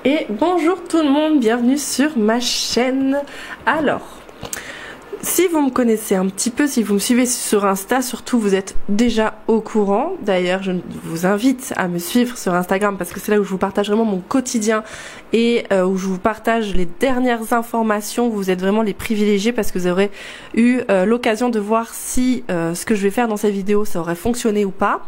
Et bonjour tout le monde, bienvenue sur ma chaîne. Alors, si vous me connaissez un petit peu, si vous me suivez sur Insta, surtout vous êtes déjà au courant. D'ailleurs, je vous invite à me suivre sur Instagram parce que c'est là où je vous partage vraiment mon quotidien et où je vous partage les dernières informations. Vous êtes vraiment les privilégiés parce que vous aurez eu l'occasion de voir si ce que je vais faire dans cette vidéo, ça aurait fonctionné ou pas.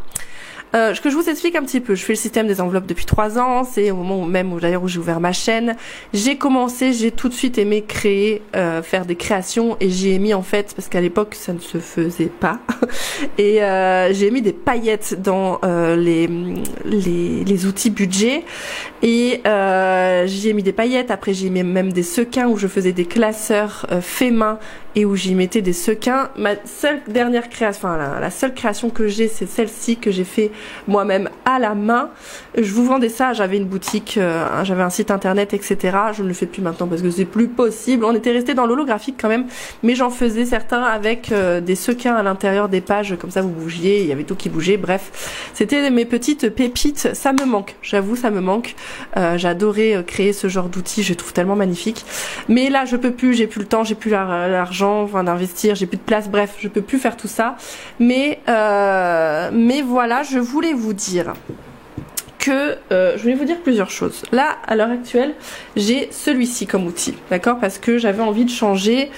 Que je vous explique un petit peu. Je fais le système des enveloppes depuis 3 ans. C'est au moment où j'ai ouvert ma chaîne. J'ai tout de suite aimé créer, faire des créations et j'y ai mis en fait, parce qu'à l'époque ça ne se faisait pas. Et j'ai mis des paillettes dans les outils budget et j'y ai mis des paillettes. Après j'ai mis même des sequins où je faisais des classeurs faits main et où j'y mettais des sequins. Ma seule dernière création, enfin la seule création que j'ai, c'est celle-ci que j'ai fait moi-même à la main. Je vous vendais ça, j'avais une boutique, j'avais un site internet, etc. Je ne le fais plus maintenant parce que c'est plus possible. On était resté dans l'holographique quand même, mais j'en faisais certains avec des sequins à l'intérieur des pages, comme ça vous bougiez, il y avait tout qui bougeait. Bref, c'était mes petites pépites. Ça me manque, j'avoue, ça me manque. J'adorais créer ce genre d'outils, je trouve tellement magnifique. Mais là, je peux plus, j'ai plus le temps, j'ai plus l'argent, enfin d'investir, j'ai plus de place. Bref, je peux plus faire tout ça. Mais voilà, je voulais vous dire que je voulais vous dire plusieurs choses. Là, à l'heure actuelle, j'ai celui-ci comme outil, d'accord, parce que j'avais envie de changer.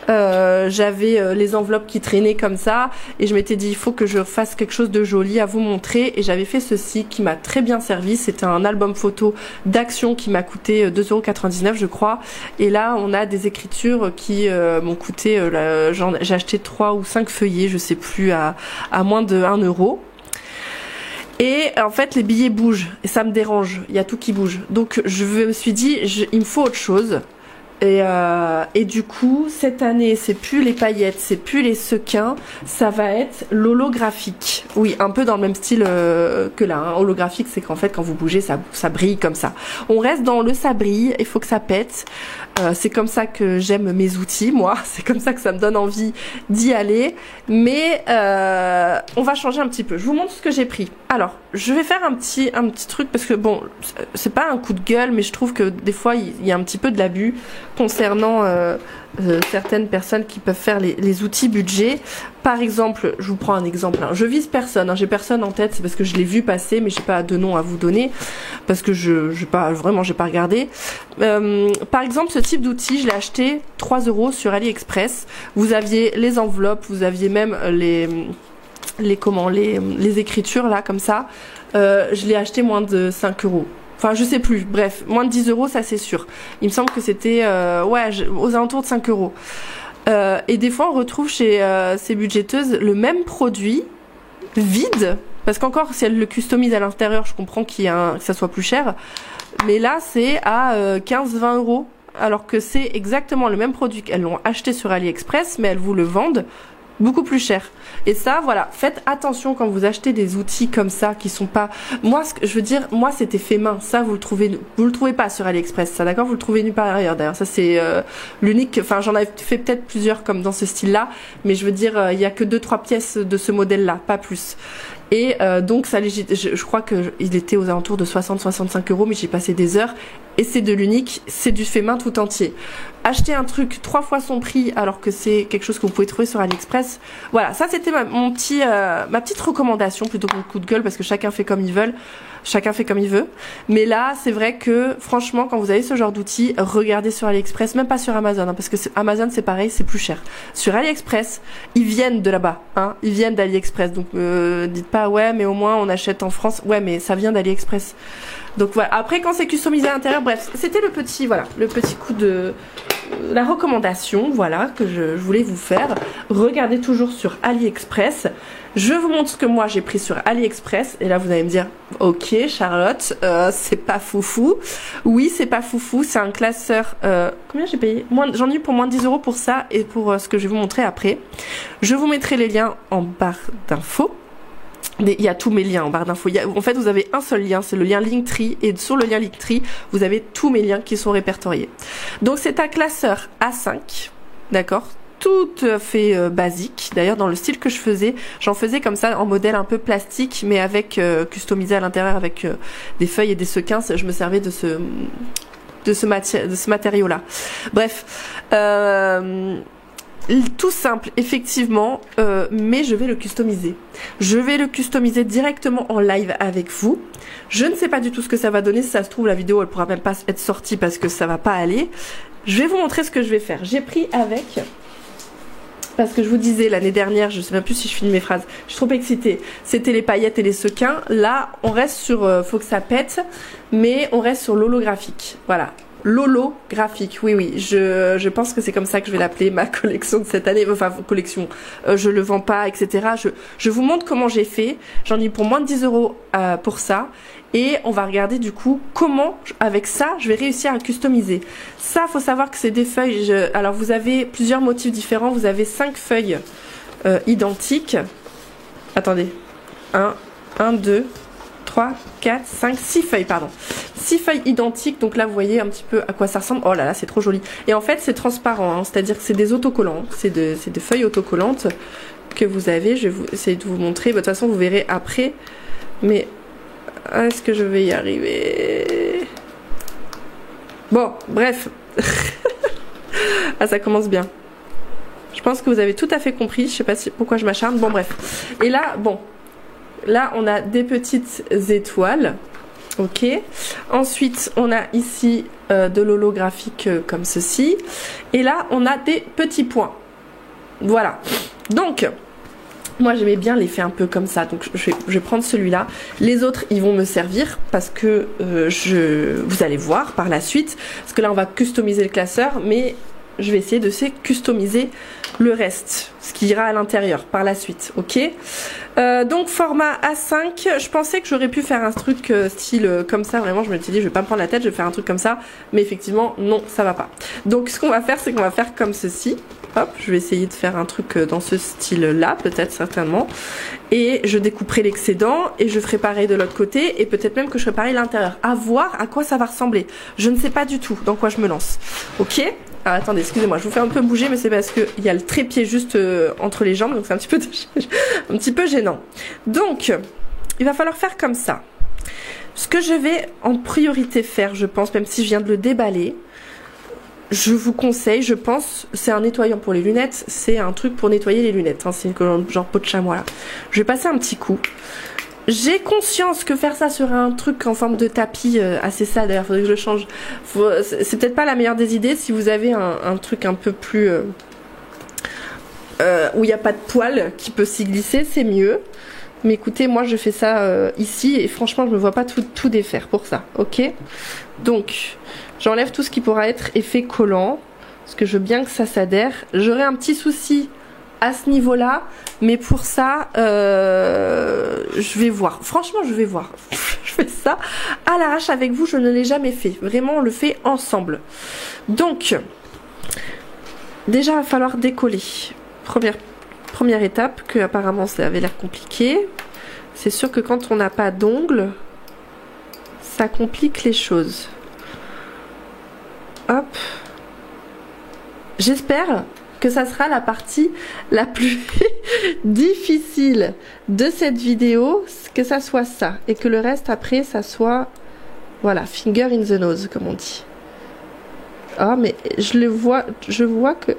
J'avais les enveloppes qui traînaient comme ça et je m'étais dit il faut que je fasse quelque chose de joli à vous montrer et j'avais fait ceci qui m'a très bien servi. C'était un album photo d'Action qui m'a coûté 2,99 € je crois, et là on a des écritures qui m'ont coûté j'ai acheté 3 ou 5 feuillets, je sais plus, à moins de 1 €. Et en fait les billets bougent et ça me dérange, il y a tout qui bouge. Donc je me suis dit il me faut autre chose. Et du coup cette année c'est plus les paillettes, c'est plus les sequins, ça va être l'holographique. Oui, un peu dans le même style que là, hein. Holographique, c'est qu'en fait quand vous bougez ça brille comme ça. On reste dans le ça brille, il faut que ça pète. C'est comme ça que j'aime mes outils, moi. C'est comme ça que ça me donne envie d'y aller. Mais on va changer un petit peu. Je vous montre ce que j'ai pris. Alors, je vais faire un petit truc parce que bon, c'est pas un coup de gueule, mais je trouve que des fois il y a un petit peu de l'abus concernant certaines personnes qui peuvent faire les outils budget. Par exemple, je vous prends un exemple, hein. Je vise personne, hein. J'ai personne en tête, c'est parce que je l'ai vu passer, mais j'ai pas de nom à vous donner parce que j'ai pas regardé. Par exemple, ce type d'outil, je l'ai acheté 3 € sur AliExpress. Vous aviez les enveloppes, vous aviez même les écritures là comme ça. Je l'ai acheté moins de 5 €. Enfin, je sais plus. Bref, moins de 10 €, ça c'est sûr. Il me semble que c'était aux alentours de 5 €. Et des fois, on retrouve chez ces budgéteuses le même produit vide, parce qu'encore si elles le customisent à l'intérieur, je comprends que ça soit plus cher. Mais là, c'est à 15-20 €, alors que c'est exactement le même produit qu'elles l'ont acheté sur AliExpress, mais elles vous le vendent beaucoup plus cher. Et ça, voilà, faites attention quand vous achetez des outils comme ça qui sont pas. Moi, ce que je veux dire, moi, c'était fait main. Ça, vous le trouvez pas sur AliExpress. Ça, d'accord, vous le trouvez nulle part ailleurs. D'ailleurs, ça c'est l'unique. Enfin, j'en avais fait peut-être plusieurs comme dans ce style-là, mais je veux dire, il y a que 2-3 pièces de ce modèle-là, pas plus. Et donc ça, je crois que il était aux alentours de 60-65 €, mais j'ai passé des heures. Et c'est de l'unique, c'est du fait main tout entier. Acheter un truc 3 fois son prix alors que c'est quelque chose que vous pouvez trouver sur AliExpress. Voilà, ça c'était ma petite recommandation plutôt qu'un coup de gueule, parce que chacun fait comme il veut. Mais là, c'est vrai que franchement, quand vous avez ce genre d'outils, regardez sur AliExpress, même pas sur Amazon, hein, parce que Amazon c'est pareil, c'est plus cher. Sur AliExpress, ils viennent de là-bas, hein, ils viennent d'AliExpress. Donc dites pas ouais, mais au moins on achète en France. Ouais, mais ça vient d'AliExpress. Donc voilà. Après, quand c'est customisé à l'intérieur, bref, c'était le petit coup de la recommandation, voilà, que je voulais vous faire. Regardez toujours sur AliExpress. Je vous montre ce que moi j'ai pris sur AliExpress. Et là, vous allez me dire, ok, Charlotte, c'est pas foufou. Oui, c'est pas foufou. C'est un classeur. Combien j'ai payé? J'en ai eu pour moins de 10 € pour ça et pour ce que je vais vous montrer après. Je vous mettrai les liens en barre d'infos. Il y a tous mes liens en barre d'infos. En fait, vous avez un seul lien, c'est le lien Linktree, et sur le lien Linktree, vous avez tous mes liens qui sont répertoriés. Donc c'est un classeur A5, d'accord, tout à fait basique. D'ailleurs, dans le style que je faisais, j'en faisais comme ça en modèle un peu plastique, mais avec customisé à l'intérieur avec des feuilles et des sequins. Je me servais de ce matériau-là. Bref, tout simple, effectivement, mais je vais le customiser. Je vais le customiser directement en live avec vous. Je ne sais pas du tout ce que ça va donner. Si ça se trouve, la vidéo, elle pourra même pas être sortie parce que ça va pas aller. Je vais vous montrer ce que je vais faire. J'ai pris avec... Parce que je vous disais l'année dernière, je sais même plus si je finis mes phrases, je suis trop excitée, c'était les paillettes et les sequins. Là, on reste sur faut que ça pète, mais on reste sur l'holographique. Voilà, l'holographique, oui, je pense que c'est comme ça que je vais l'appeler, ma collection de cette année, enfin collection, je le vends pas, etc. Je vous montre comment j'ai fait, j'en ai pour moins de 10 € pour ça. Et on va regarder du coup comment, avec ça, je vais réussir à customiser. Ça, faut savoir que c'est des feuilles. Alors, vous avez plusieurs motifs différents. Vous avez 5 feuilles identiques. Attendez. 1, 2, 3, 4, 5, 6 feuilles, pardon. 6 feuilles identiques. Donc là, vous voyez un petit peu à quoi ça ressemble. Oh là là, c'est trop joli. Et en fait, c'est transparent. Hein, c'est-à-dire que c'est des autocollants. C'est des feuilles autocollantes que vous avez. Je vais essayer de vous montrer. De toute façon, vous verrez après. Mais... est-ce que je vais y arriver? Bon, bref. Ah, ça commence bien. Je pense que vous avez tout à fait compris. Je sais pas pourquoi je m'acharne. Bon, bref. Et là, bon. Là, on a des petites étoiles. Ok. Ensuite, on a ici de l'holographique comme ceci. Et là, on a des petits points. Voilà. Donc... moi j'aimais bien l'effet un peu comme ça, donc je vais prendre celui-là. Les autres ils vont me servir parce que vous allez voir par la suite, parce que là on va customiser le classeur, mais je vais essayer de customiser le reste, ce qui ira à l'intérieur par la suite, ok. Donc format A5, je pensais que j'aurais pu faire un truc style comme ça, vraiment je me suis dit je vais pas me prendre la tête, je vais faire un truc comme ça, mais effectivement non, ça va pas. Donc ce qu'on va faire, c'est qu'on va faire comme ceci. Hop, je vais essayer de faire un truc dans ce style-là, peut-être certainement. Et je découperai l'excédent et je ferai pareil de l'autre côté et peut-être même que je ferai pareil à l'intérieur. À voir à quoi ça va ressembler. Je ne sais pas du tout dans quoi je me lance. Ok? Ah, attendez, excusez-moi, je vous fais un peu bouger, mais c'est parce qu'il y a le trépied juste entre les jambes, donc c'est un petit peu gênant. Donc, il va falloir faire comme ça. Ce que je vais en priorité faire, je pense, même si je viens de le déballer, je vous conseille, je pense, c'est un nettoyant pour les lunettes, c'est un truc pour nettoyer les lunettes, hein, c'est genre peau de chamois là. Je vais passer un petit coup. J'ai conscience que faire ça sur un truc en forme de tapis, assez sale d'ailleurs, faudrait que je le change. C'est peut-être pas la meilleure des idées si vous avez un truc un peu plus... où il n'y a pas de poil qui peut s'y glisser, c'est mieux. Mais écoutez, moi je fais ça ici et franchement je me vois pas tout défaire pour ça, ok? Donc, j'enlève tout ce qui pourra être effet collant, parce que je veux bien que ça s'adhère. J'aurai un petit souci à ce niveau-là, mais pour ça, je vais voir. Franchement, je vais voir. Je fais ça à l'arrache avec vous, je ne l'ai jamais fait. Vraiment, on le fait ensemble. Donc, déjà, il va falloir décoller. Première étape, que apparemment ça avait l'air compliqué. C'est sûr que quand on n'a pas d'ongles, ça complique les choses. Hop. J'espère que ça sera la partie la plus difficile de cette vidéo, que ça soit ça. Et que le reste après, ça soit... voilà, finger in the nose, comme on dit. Ah, mais je vois que...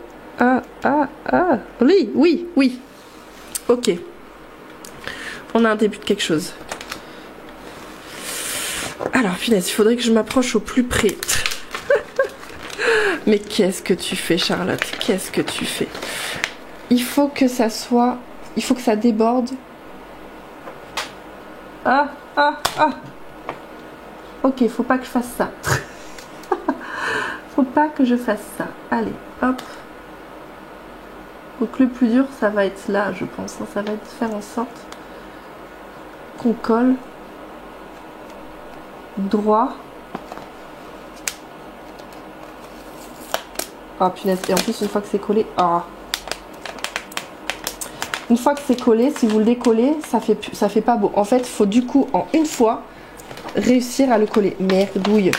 oui. Ok. On a un début de quelque chose. Alors, punaise, il faudrait que je m'approche au plus près. Mais qu'est-ce que tu fais, Charlotte? Qu'est-ce que tu fais? Il faut que ça soit... il faut que ça déborde. Ok, faut pas que je fasse ça. Faut pas que je fasse ça. Allez, hop. Donc le plus dur, ça va être là, je pense. Ça va être de faire en sorte qu'on colle droit. Oh punaise, et en plus une fois que c'est collé, une fois que c'est collé, si vous le décollez, ça fait pas beau. En fait, il faut du coup en une fois réussir à le coller. Merdouille.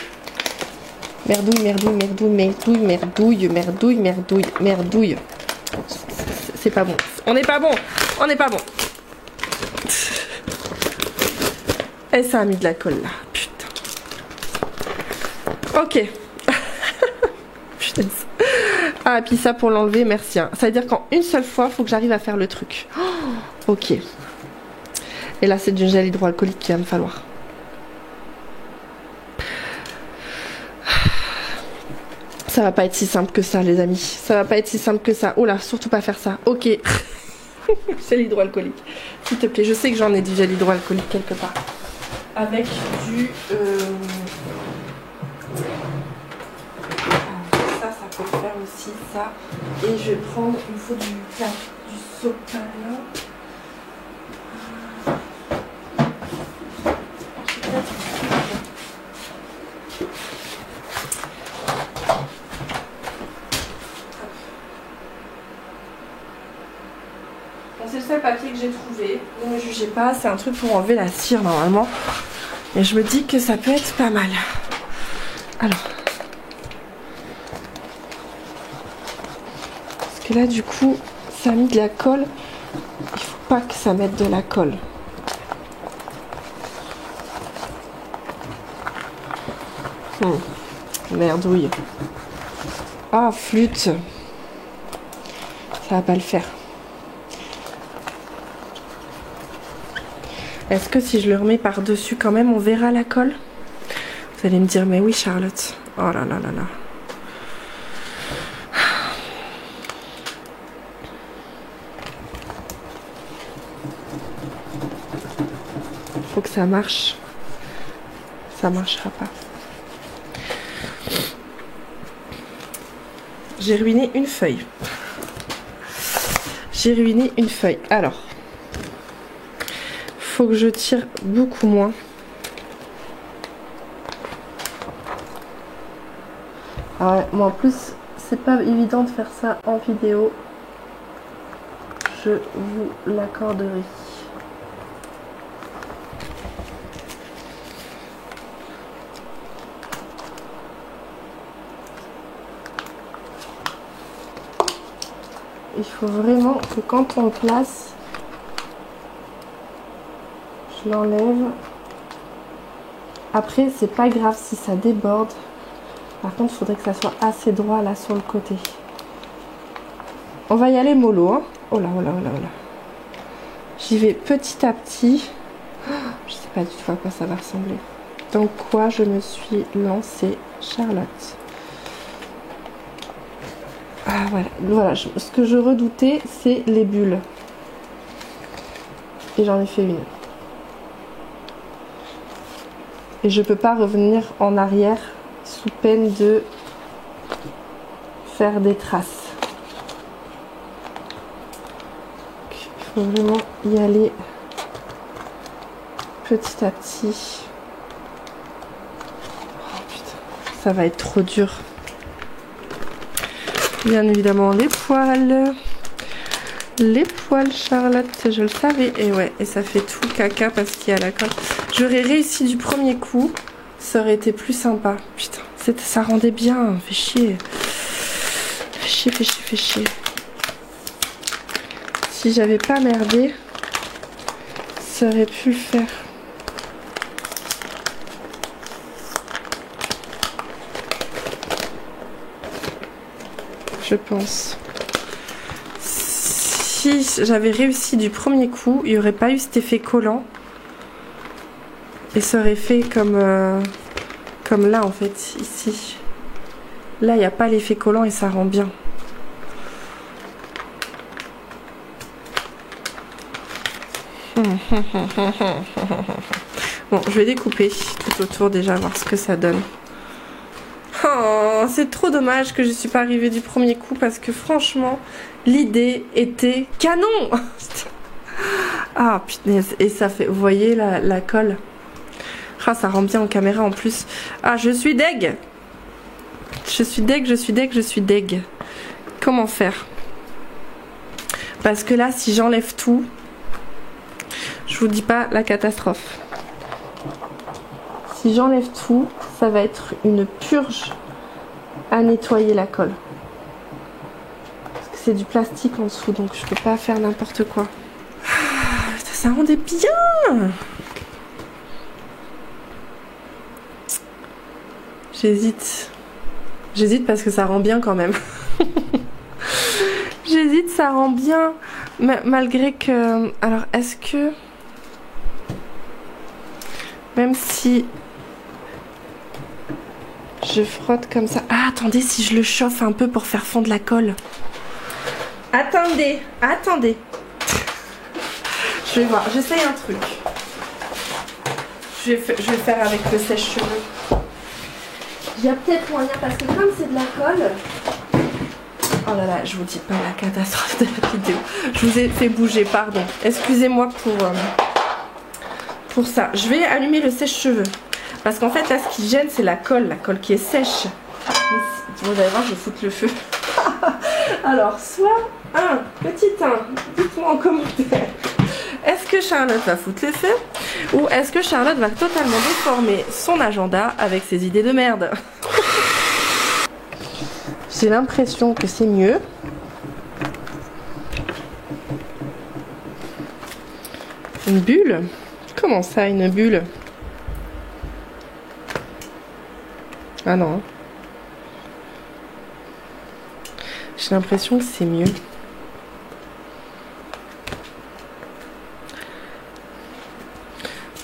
Merdouille. C'est pas bon. On n'est pas bon. On n'est pas bon. Et ça a mis de la colle là. Putain. Ok. Putain. Ah, puis ça pour l'enlever, merci. Hein. Ça veut dire qu'en une seule fois, il faut que j'arrive à faire le truc. Oh, ok. Et là, c'est du gel hydroalcoolique qu'il va me falloir. Ça va pas être si simple que ça, les amis. Ça va pas être si simple que ça. Oh là, surtout pas faire ça. Ok. Gel hydroalcoolique. S'il te plaît, je sais que j'en ai du gel hydroalcoolique quelque part. Avec du... ça peut faire aussi ça. Et je vais prendre, il me faut du sopalin. C'est le seul papier que j'ai trouvé. Ne me jugez pas, c'est un truc pour enlever la cire normalement. Et je me dis que ça peut être pas mal. Alors. Parce que là du coup, ça a mis de la colle. Il faut pas que ça mette de la colle. Merdouille. Ah, flûte. Ça va pas le faire. Est-ce que si je le remets par-dessus quand même, on verra la colle? Vous allez me dire, mais oui Charlotte. Oh là là là là. Faut que ça marche. Ça marchera pas. J'ai ruiné une feuille. J'ai ruiné une feuille. Alors. Faut que je tire beaucoup moins. Ah ouais, moi en plus c'est pas évident de faire ça en vidéo. Je vous l'accorderai. Il faut vraiment que quand on le place, je l'enlève. Après, c'est pas grave si ça déborde. Par contre, il faudrait que ça soit assez droit là sur le côté. On va y aller mollo. Hein. Oh là, oh là, oh là, oh là. J'y vais petit à petit. Je sais pas du tout à quoi ça va ressembler. Dans quoi je me suis lancée, Charlotte. Ah voilà, voilà. Ce que je redoutais, c'est les bulles. Et j'en ai fait une. Et je peux pas revenir en arrière sous peine de faire des traces. Il faut vraiment y aller petit à petit. Oh putain, ça va être trop dur. Bien évidemment les poils. Les poils Charlotte, je le savais. Et ouais, et ça fait tout caca parce qu'il y a la colle. J'aurais réussi du premier coup, ça aurait été plus sympa. Putain, ça rendait bien, fait chier. Fait chier, fait chier, fait chier. Si j'avais pas merdé, ça aurait pu le faire. Je pense. Si j'avais réussi du premier coup, il n'y aurait pas eu cet effet collant. Et ça aurait fait comme là en fait, ici. Là, il n'y a pas l'effet collant et ça rend bien. Bon, je vais découper tout autour déjà, voir ce que ça donne. Oh, c'est trop dommage que je ne suis pas arrivée du premier coup parce que franchement, l'idée était canon. Ah punaise, et ça fait, vous voyez la colle. Ah, ça rend bien en caméra en plus. Ah, je suis deg. Je suis deg, je suis deg, je suis deg. Comment faire? Parce que là, si j'enlève tout, je vous dis pas la catastrophe. Si j'enlève tout, ça va être une purge à nettoyer la colle. Parce que c'est du plastique en dessous, donc je peux pas faire n'importe quoi. Ça rendait bien. J'hésite. J'hésite parce que ça rend bien quand même. J'hésite, ça rend bien. Malgré que... Alors, est-ce que... Même si... Je frotte comme ça... Ah, attendez, si je le chauffe un peu pour faire fondre la colle. Attendez, attendez. Je vais voir, j'essaye un truc. Je vais faire avec le sèche-cheveux. Il y a peut-être moyen, parce que comme c'est de la colle... Oh là là, je vous dis pas la catastrophe de la vidéo. Je vous ai fait bouger, pardon. Excusez-moi pour ça. Je vais allumer le sèche-cheveux. Parce qu'en fait, là, ce qui gêne, c'est la colle qui est sèche. Vous allez voir, je vais foutre le feu. Alors, soit un petit 1, dites-moi en commentaire. Est-ce que Charlotte va foutre le feu ou est-ce que Charlotte va totalement déformer son agenda avec ses idées de merde? J'ai l'impression que c'est mieux. Une bulle? Comment ça, une bulle? Ah non. J'ai l'impression que c'est mieux. J'ai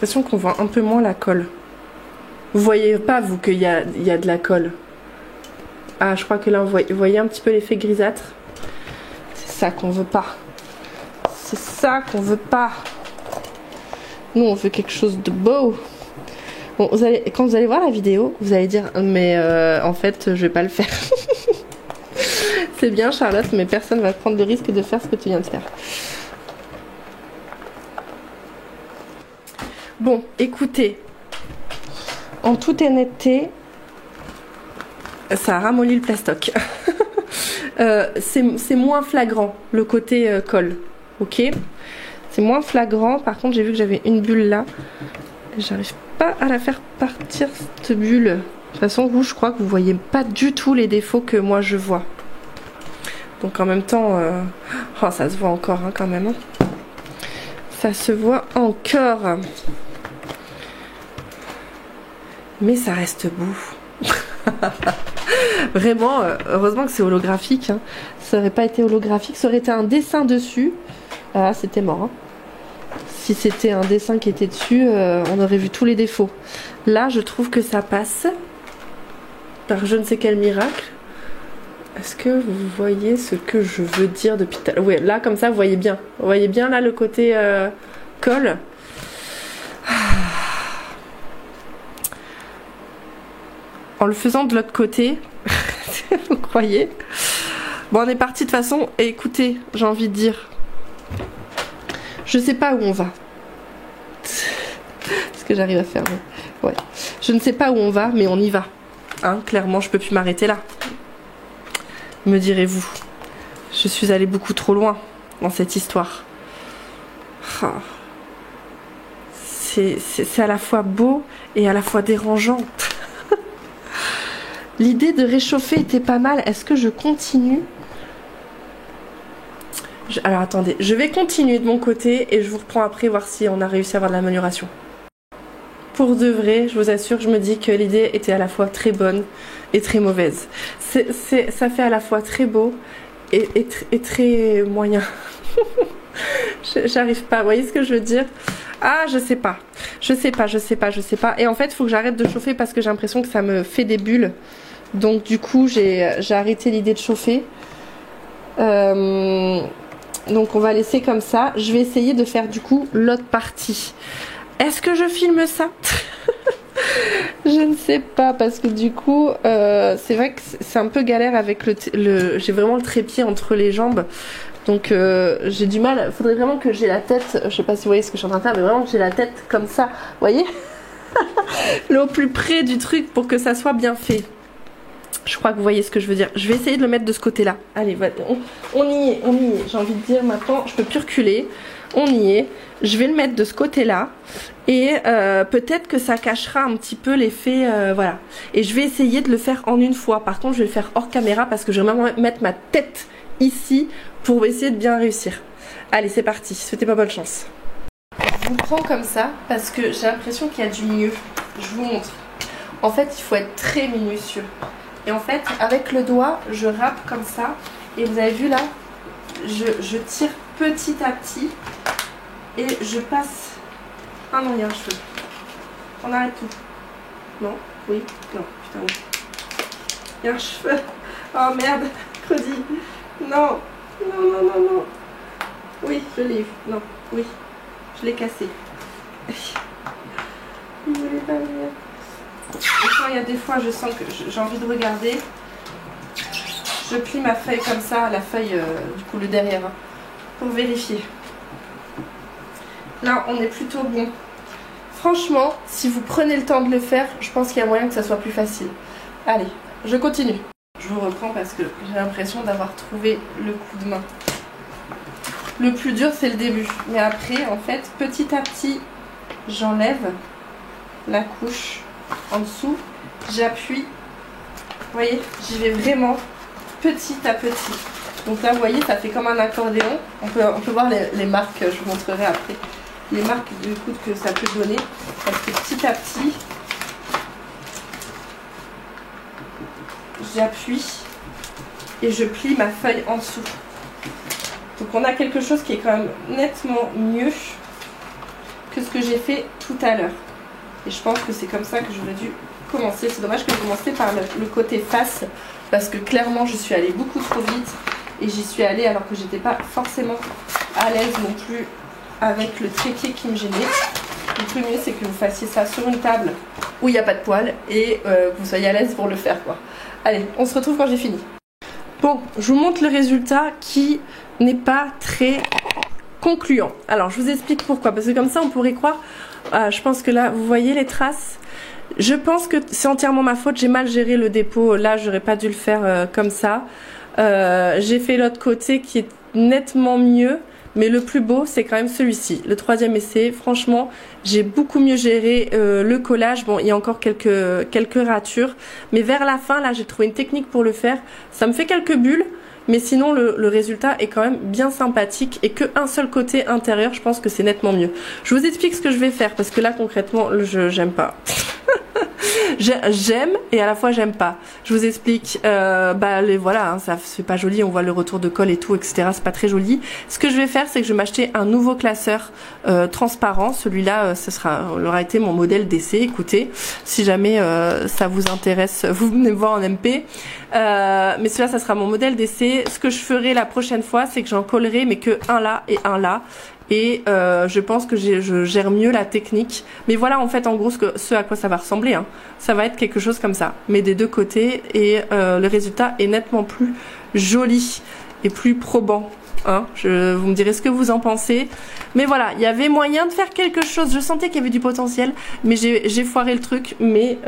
l'impression qu'on voit un peu moins la colle. Vous voyez pas, vous, qu'il y a de la colle? Ah, je crois que là, vous voyez un petit peu l'effet grisâtre. C'est ça qu'on veut pas. C'est ça qu'on veut pas. Nous, on veut quelque chose de beau. Bon, quand vous allez voir la vidéo, vous allez dire, mais en fait, je vais pas le faire. C'est bien, Charlotte, mais personne va prendre le risque de faire ce que tu viens de faire. Bon, écoutez, en toute honnêteté, ça a ramolli le plastoc. C'est moins flagrant, le côté colle, ok? C'est moins flagrant, par contre j'ai vu que j'avais une bulle là. J'arrive pas à la faire partir, cette bulle. De toute façon, vous, je crois que vous voyez pas du tout les défauts que moi je vois. Donc en même temps, oh, ça se voit encore hein, quand même. Hein. Ça se voit encore. Mais ça reste beau. Vraiment, heureusement que c'est holographique. Hein. Ça aurait pas été holographique, ça aurait été un dessin dessus. Ah, c'était mort. Hein. Si c'était un dessin qui était dessus, on aurait vu tous les défauts. Là, je trouve que ça passe. Par je ne sais quel miracle. Est-ce que vous voyez ce que je veux dire depuis tout à l'heure? Oui, là, comme ça, vous voyez bien. Vous voyez bien, là, le côté colle. En le faisant de l'autre côté, vous croyez? Bon, on est parti de toute façon. Et écoutez, j'ai envie de dire, je sais pas où on va. Est-ce que j'arrive à faire? Ouais. Je ne sais pas où on va, mais on y va. Hein, clairement, je peux plus m'arrêter là. Me direz-vous. Je suis allée beaucoup trop loin dans cette histoire. Oh. C'est à la fois beau et à la fois dérangeant. L'idée de réchauffer était pas mal. Est-ce que je continue? Alors attendez, je vais continuer de mon côté et je vous reprends après voir si on a réussi à avoir de l'amélioration. Pour de vrai, je vous assure, je me dis que l'idée était à la fois très bonne et très mauvaise. Ça fait à la fois très beau et très moyen. J'arrive pas, vous voyez ce que je veux dire? Ah, je sais pas. Je sais pas. Et en fait, il faut que j'arrête de chauffer parce que j'ai l'impression que ça me fait des bulles. Donc du coup, j'ai arrêté l'idée de chauffer. Donc on va laisser comme ça. Je vais essayer de faire du coup l'autre partie. Est-ce que je filme ça? Je ne sais pas parce que du coup c'est vrai que c'est un peu galère avec j'ai vraiment le trépied entre les jambes. Donc j'ai du mal. Il faudrait vraiment que j'ai la tête, je sais pas si vous voyez ce que je suis en train de faire, mais vraiment que j'ai la tête comme ça, vous voyez? Au plus près du truc pour que ça soit bien fait. Je crois que vous voyez ce que je veux dire. Je vais essayer de le mettre de ce côté là. Allez, on y est. J'ai envie de dire maintenant, je peux plus reculer. On y est. Je vais le mettre de ce côté là. Et peut-être que ça cachera un petit peu l'effet, voilà. Et je vais essayer de le faire en une fois. Par contre, je vais le faire hors caméra parce que je vais vraiment mettre ma tête ici pour essayer de bien réussir. Allez, c'est parti, souhaitez-moi bonne chance. Je vous prends comme ça parce que j'ai l'impression qu'il y a du mieux. Je vous montre. En fait, il faut être très minutieux. Et en fait, avec le doigt, je râpe comme ça. Et vous avez vu là, je tire petit à petit. Et je passe... Ah non, il y a un cheveu. On arrête tout. Non, oui, non, putain oui. Il y a un cheveu. Oh merde, Cody. Non, non, non, non, non. Oui, je l'ai eu. Non, oui, je l'ai cassé. Il voulait pas venir. Et quand il y a des fois, je sens que j'ai envie de regarder, je plie ma feuille comme ça, la feuille, du coup le derrière, hein, pour vérifier. Là, on est plutôt bon. Franchement, si vous prenez le temps de le faire, je pense qu'il y a moyen que ça soit plus facile. Allez, je continue. Je vous reprends parce que j'ai l'impression d'avoir trouvé le coup de main. Le plus dur, c'est le début. Mais après, en fait, petit à petit, j'enlève la couche en dessous. J'appuie. Vous voyez, j'y vais vraiment petit à petit. Donc là, vous voyez, ça fait comme un accordéon. On peut voir les marques, je vous montrerai après. Les marques du coup que ça peut donner. Parce que petit à petit, j'appuie et je plie ma feuille en dessous. Donc on a quelque chose qui est quand même nettement mieux que ce que j'ai fait tout à l'heure. Et je pense que c'est comme ça que j'aurais dû commencer. C'est dommage que j'ai commencé par le côté face parce que clairement je suis allée beaucoup trop vite et j'y suis allée alors que j'étais pas forcément à l'aise non plus avec le trépied qui me gênait. Le plus mieux c'est que vous fassiez ça sur une table où il n'y a pas de poils et que vous soyez à l'aise pour le faire quoi. Allez, on se retrouve quand j'ai fini. Bon, je vous montre le résultat qui n'est pas très concluant. Alors je vous explique pourquoi, parce que comme ça on pourrait croire, je pense que là vous voyez les traces, je pense que c'est entièrement ma faute, j'ai mal géré le dépôt, là j'aurais pas dû le faire comme ça. J'ai fait l'autre côté qui est nettement mieux, mais le plus beau c'est quand même celui-ci, le troisième essai. Franchement j'ai beaucoup mieux géré le collage. Bon, il y a encore quelques ratures, mais vers la fin là j'ai trouvé une technique pour le faire, ça me fait quelques bulles. Mais sinon le résultat est quand même bien sympathique et qu'un seul côté intérieur, je pense que c'est nettement mieux. Je vous explique ce que je vais faire parce que là concrètement j'aime pas. J'aime et à la fois j'aime pas. Je vous explique, voilà, hein, ça c'est pas joli, on voit le retour de colle et tout, etc. C'est pas très joli. Ce que je vais faire, c'est que je vais m'acheter un nouveau classeur transparent. Celui-là, ce aura été mon modèle d'essai. Écoutez, si jamais ça vous intéresse, vous venez me voir en MP. Mais celui-là, ça sera mon modèle d'essai. Ce que je ferai la prochaine fois, c'est que j'en collerai, mais que un là et un là. Et je pense que je gère mieux la technique. Mais voilà en fait en gros ce à quoi ça va ressembler. Hein. Ça va être quelque chose comme ça, mais des deux côtés. Et le résultat est nettement plus joli et plus probant. Hein. Vous me direz ce que vous en pensez. Mais voilà, il y avait moyen de faire quelque chose. Je sentais qu'il y avait du potentiel, mais j'ai foiré le truc. Mais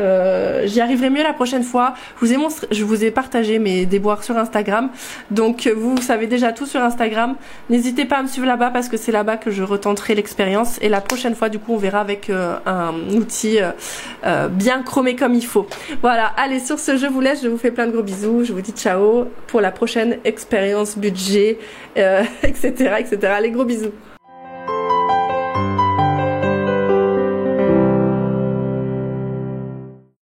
j'y arriverai mieux la prochaine fois. Je vous ai partagé mes déboires sur Instagram. Donc vous savez déjà tout sur Instagram. N'hésitez pas à me suivre là-bas parce que c'est là-bas que je retenterai l'expérience. Et la prochaine fois, du coup, on verra avec un outil bien chromé comme il faut. Voilà, allez, sur ce, je vous laisse. Je vous fais plein de gros bisous. Je vous dis ciao pour la prochaine expérience budget, etc., etc. Allez, gros bisous.